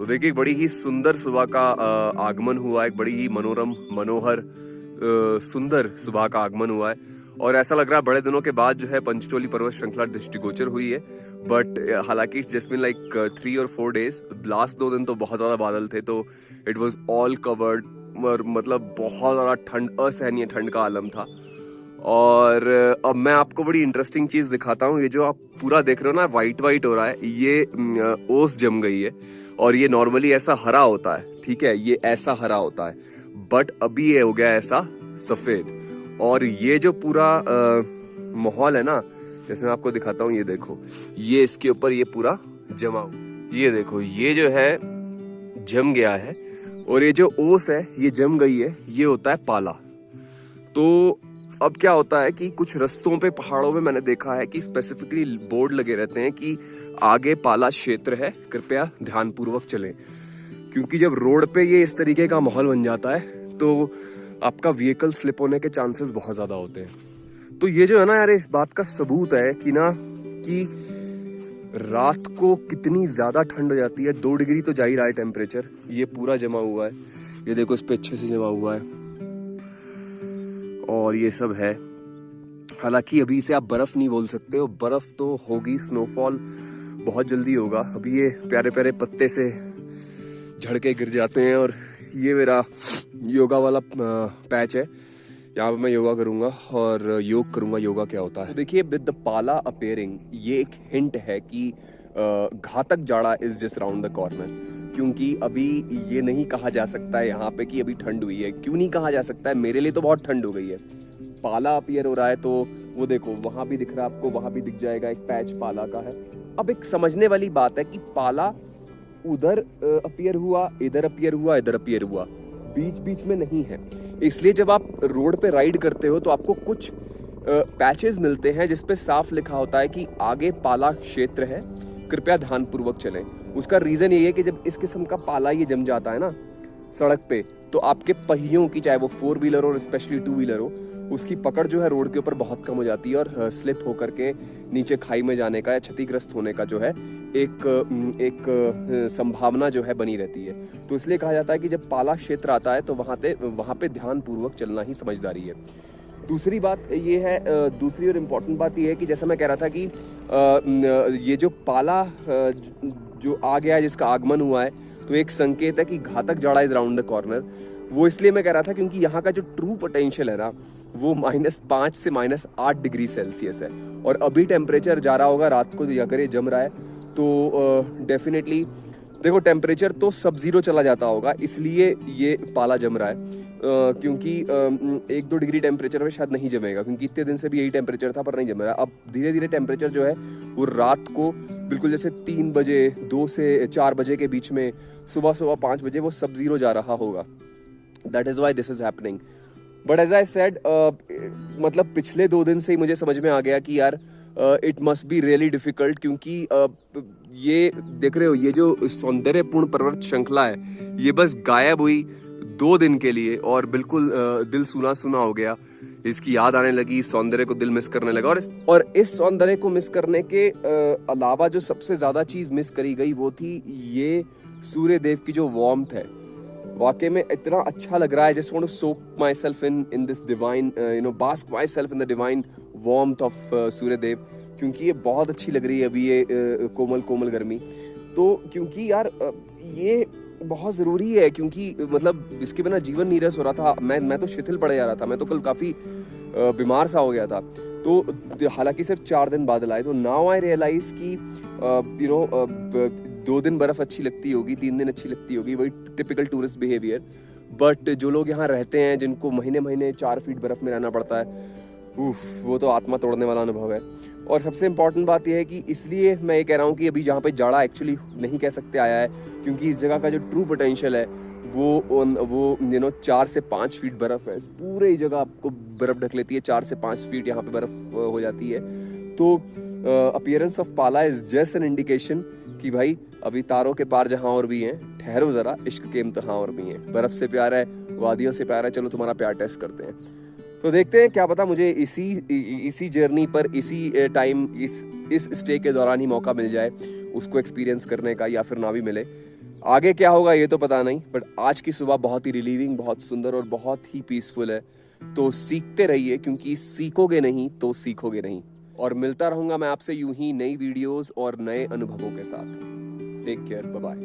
तो देखिए बड़ी ही सुंदर सुबह का आगमन हुआ है, एक बड़ी ही मनोरम मनोहर सुंदर सुबह का आगमन हुआ है और ऐसा लग रहा है बड़े दिनों के बाद जो है पंचतोली पर्वत श्रृंखला दृष्टिगोचर हुई है। बट हालांकि इट्स जस्ट बीन लाइक 3 और 4 डेज। लास्ट 2 दिन तो बहुत ज्यादा बादल थे, तो इट वाज ऑल कवर्ड, मतलब बहुत ज्यादा ठंड, असहनीय ठंड का आलम था। और अब मैं आपको बड़ी इंटरेस्टिंग चीज दिखाता हूँ। ये जो आप पूरा देख रहे हो ना, वाइट वाइट हो रहा है, ये ओस जम गई है और ये नॉर्मली ऐसा हरा होता है, ठीक है, ये ऐसा हरा होता है, बट अभी ये हो गया ऐसा सफेद। और ये जो पूरा माहौल है ना, जैसे मैं आपको दिखाता हूँ, ये देखो, ये इसके ऊपर ये पूरा जमा हुआ, ये देखो, ये जो है जम गया है और ये जो ओस है ये जम गई है, ये होता है पाला। तो अब क्या होता है कि कुछ रस्तों पे, पहाड़ों में मैंने देखा है कि स्पेसिफिकली बोर्ड लगे रहते हैं कि आगे पाला क्षेत्र है, कृपया ध्यानपूर्वक चलें। क्योंकि जब रोड पे ये इस तरीके का माहौल बन जाता है तो आपका व्हीकल स्लिप होने के चांसेस बहुत ज्यादा होते हैं। तो ये जो है ना यार, इस बात का सबूत है कि रात को कितनी ज्यादा ठंड हो जाती है। 2 डिग्री तो जा ही रहा है टेम्परेचर। ये पूरा जमा हुआ है, ये देखो, इस पे अच्छे से जमा हुआ है और ये सब है। हालांकि अभी इसे आप बर्फ नहीं बोल सकते हो, बर्फ तो होगी, स्नोफॉल बहुत जल्दी होगा। अभी ये प्यारे प्यारे पत्ते से झड़ के गिर जाते हैं। और ये मेरा योगा वाला पैच है, यहाँ पे मैं योगा करूंगा और योग करूंगा। योगा क्या होता है, तो देखिए, विद द पाला अपेयरिंग, ये एक हिंट है कि घातक जाड़ा is just round the corner. क्योंकि अभी ये नहीं कहा जा सकता है यहाँ पे कि अभी ठंड हुई है। क्यों नहीं कहा जा सकता है? मेरे लिए तो बहुत ठंड हो गई है। पाला अपीयर हो रहा है, तो वो देखो, वहां भी दिख रहा है आपको, वहां भी दिख जाएगा, एक पैच पाला का है। अब एक समझने वाली बात है कि पाला उधर अपीयर हुआ, इधर अपीयर हुआ, इधर अपीयर हुआ, बीच बीच में नहीं है। इसलिए जब आप रोड पे राइड करते हो तो आपको कुछ पैचेस मिलते हैं जिसपे साफ लिखा होता है कि आगे पाला क्षेत्र है, कृपया ध्यानपूर्वक चलें। उसका रीजन ये है कि जब इस किस्म का पाला ये जम जाता है ना सड़क पे, तो आपके पहियों की, चाहे वो 4 व्हीलर हो, स्पेशली 2 व्हीलर हो, उसकी पकड़ जो है रोड के ऊपर बहुत कम हो जाती है और स्लिप होकर के नीचे खाई में जाने का या क्षतिग्रस्त होने का जो है एक संभावना जो है बनी रहती है। तो इसलिए कहा जाता है कि जब पाला क्षेत्र आता है तो वहां पे ध्यानपूर्वक चलना ही समझदारी है। दूसरी बात ये है, दूसरी और इम्पोर्टेंट बात ये है कि जैसा मैं कह रहा था कि ये जो पाला जो आ गया है, जिसका आगमन हुआ है, तो एक संकेत है कि घातक जाड़ा इज राउंड द कॉर्नर। वो इसलिए मैं कह रहा था क्योंकि यहाँ का जो ट्रू पोटेंशियल है ना, वो -5 से -8 डिग्री सेल्सियस है। और अभी टेम्परेचर जा रहा होगा रात को, अगर ये जम रहा है तो डेफिनेटली देखो, टेम्परेचर तो सब जीरो चला जाता होगा, इसलिए ये पाला जम रहा है। क्योंकि 1-2 डिग्री टेम्परेचर में शायद नहीं जमेगा, क्योंकि इतने दिन से भी यही टेम्परेचर था, पर नहीं जम रहा है। अब धीरे धीरे टेम्परेचर जो है वो रात को बिल्कुल जैसे 3 बजे, 2 से 4 बजे के बीच में, सुबह 5 बजे वो सब जीरो जा रहा होगा। That is why this is happening. But as I said, मतलब पिछले 2 दिन से ही मुझे समझ में आ गया कि यार it must be really difficult. क्योंकि ये देख रहे हो, ये जो सौंदर्यपूर्ण पर्वत श्रृंखला है, ये बस गायब हुई 2 दिन के लिए और बिल्कुल दिल सुना सुना हो गया। इसकी याद आने लगी, सौंदर्य को दिल मिस करने लगा। और इस सौंदर्य को मिस करने के अलावा जो सबसे ज्यादा चीज मिस करी गई वो थी ये सूर्य देव की जो वार्मथ है। वाकई में इतना अच्छा लग रहा है। Just want to soak myself in this divine, bask myself in the divine warmth of Surya Dev. क्योंकि ये बहुत अच्छी लग रही है अभी, ये कोमल कोमल गर्मी। तो क्योंकि यार ये बहुत जरूरी है, क्योंकि मतलब इसके बिना जीवन नीरस हो रहा था। मैं तो शिथिल पड़े जा रहा था, मैं तो कल काफी बीमार सा हो गया था। तो हालांकि सिर्फ 4 दिन बादल आए, तो नाउ आई रियलाइज कि 2 दिन बर्फ अच्छी लगती होगी, 3 दिन अच्छी लगती होगी, वही टिपिकल टूरिस्ट बिहेवियर। बट जो लोग यहाँ रहते हैं, जिनको महीने महीने 4 फीट बर्फ में रहना पड़ता है, वो तो आत्मा तोड़ने वाला अनुभव है। और सबसे इम्पोर्टेंट बात यह है कि इसलिए मैं ये कह रहा हूँ कि अभी जहाँ पे जाड़ा एक्चुअली नहीं कह सकते आया है, क्योंकि इस जगह का जो ट्रू पोटेंशियल है वो 4 से 5 फीट बर्फ है। पूरे ही जगह आपको बर्फ ढक लेती है, 4 से 5 फीट यहाँ पे बर्फ हो जाती है। तो अपीयरेंस ऑफ पाला इज जस्ट एन इंडिकेशन कि भाई अभी तारों के पार जहाँ और भी हैं, ठहरो जरा, इश्क के इम्तिहान और भी हैं। बर्फ से प्यार है, वादियों से प्यार है, चलो तुम्हारा प्यार टेस्ट करते हैं। तो देखते हैं, क्या पता मुझे इसी जर्नी पर, इसी टाइम, इस स्टे के दौरान ही मौका मिल जाए उसको एक्सपीरियंस करने का, या फिर ना भी मिले। आगे क्या होगा ये तो पता नहीं, बट आज की सुबह बहुत ही रिलीविंग, बहुत सुंदर और बहुत ही पीसफुल है। तो सीखते रहिए, क्योंकि सीखोगे नहीं तो सीखोगे नहीं। और मिलता रहूंगा मैं आपसे यूं ही नई वीडियोस और नए अनुभवों के साथ। Take care, bye bye.